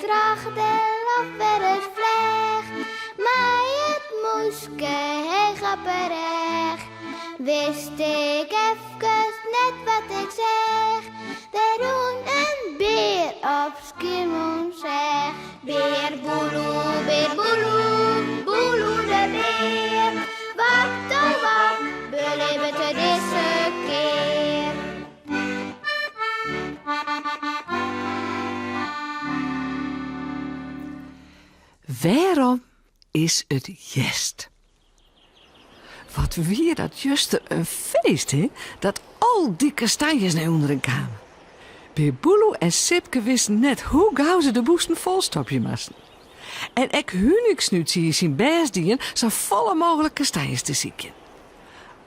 krachtdel of weer eens vleg. Maar het moeske heen grapperig. Wist ik even net wat ik zeg. Daarom een beer op skimoen zeg. Beer boeloe, boeloe de beer. Wacht oh wacht, beleef het deze keer. Waarom is het jest? Wat weer dat juster een feest, hè? Dat al die kastanjes naar onderen kwamen. Beboeloe en Sipke wisten net hoe gauw ze de boesten volstopje moesten. En ek Hunniksnuut zie je zijn best dienen zo volle mogelijk kastanjes te zieken.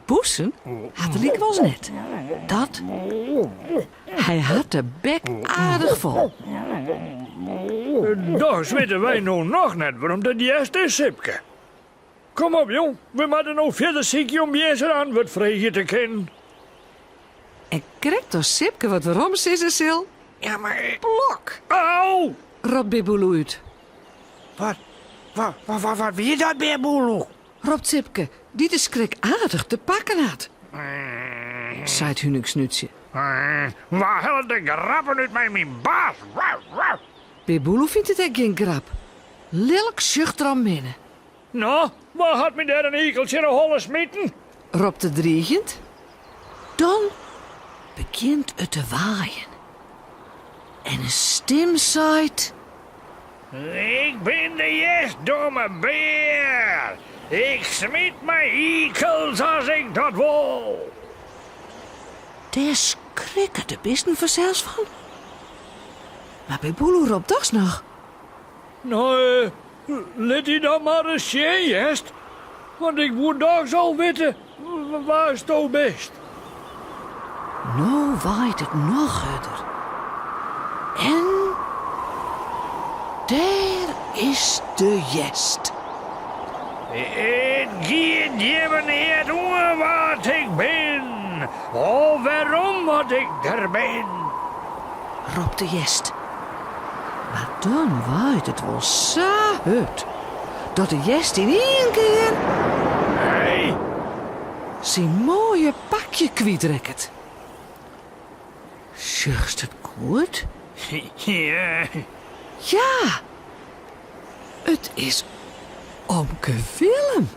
Boesen had de liek wel eens net. Dat, hij had de bek aardig vol. Dat weten wij nou nog net waarom dat juist is, Sipke. Kom op, jong. We moeten nou verder zieken om jezelf aan wat vrije te kennen. En krijg door Sipke wat waarom is er sil? Ja, maar... Blok! Auw! Ropt Beboeloe uit. Wat wie dat weer, Boeloe? Ropt Sipke, die de schrik aardig te pakken had. Zei het Hunniksnuutje. Waar hellen de grappen uit mijn baas? Beboeloe vindt het echt geen grap. Lelijk zucht erom binnen. Nou, waar had me daar een ekeltje in de holle smitten? Ropt het driegend. Dan begint het te waaien. En een stem zaait... Ik ben de jesdomme beer. Ik smiet mijn ekels als ik dat wil. Daar schrikken de beesten vanzelfs van. Maar Beboeloe roept toch nog. Nou, let hij dan maar eens zien, jest. Want ik moet daar zo weten, waar is het best? Nou waait het nog harder. En... daar is de jest. Het gaat je niet doen wat ik ben. Of waarom wat ik er ben. Roept de jest. Maar dan waait het wel zo hard dat de jest in één keer Hey, zijn mooie pakje kwijtrekt. Zucht het goed? ja. Ja, het is Omke Willem.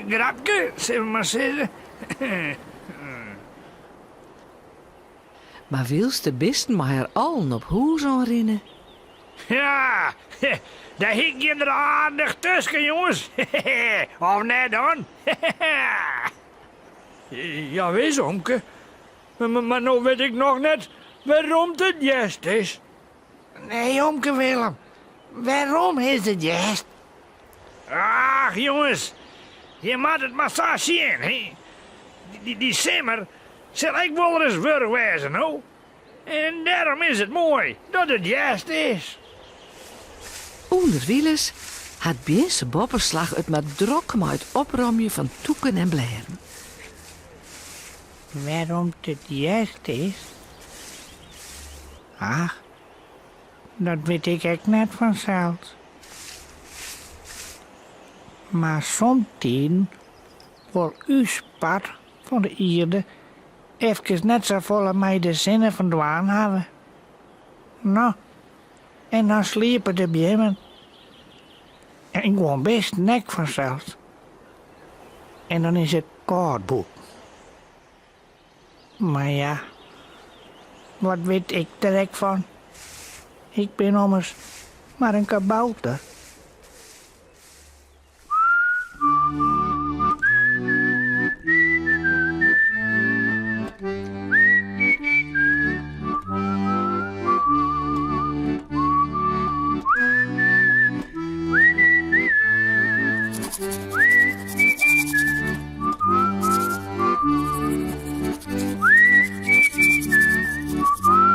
Grapke, zullen we maar zeggen. Maar wils de bisten maar er allen op hoe zo rennen? Ja, daar hik je er aardig tussen, jongens. Of net dan? Ja, wees Omke. Maar nou weet ik nog net waarom het jest is. Nee, Omke Willem. Waarom is het juist? Ach, jongens. Je moet het maar zo zien, hè. Die simmer zal ik wel eens wegwezen, hoor. En daarom is het mooi dat het juist is. Onder wielers had Beerse bopperslag het maar drokken uit opromje van toeken en blaren. Waarom het juist is? Ach, dat weet ik echt net vanzelf. Maar somtien voor uw spat van de Ierde even net zo volle mij de zinnen verdwaan hebben. Nou, en dan sliepen de bjemmen. En ik word best nek vanzelf. En dan is het koudboek. Maar ja, wat weet ik direct van? Ik ben ommers maar een kabouter.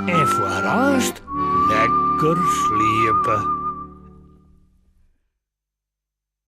En vooral lekker sliepen.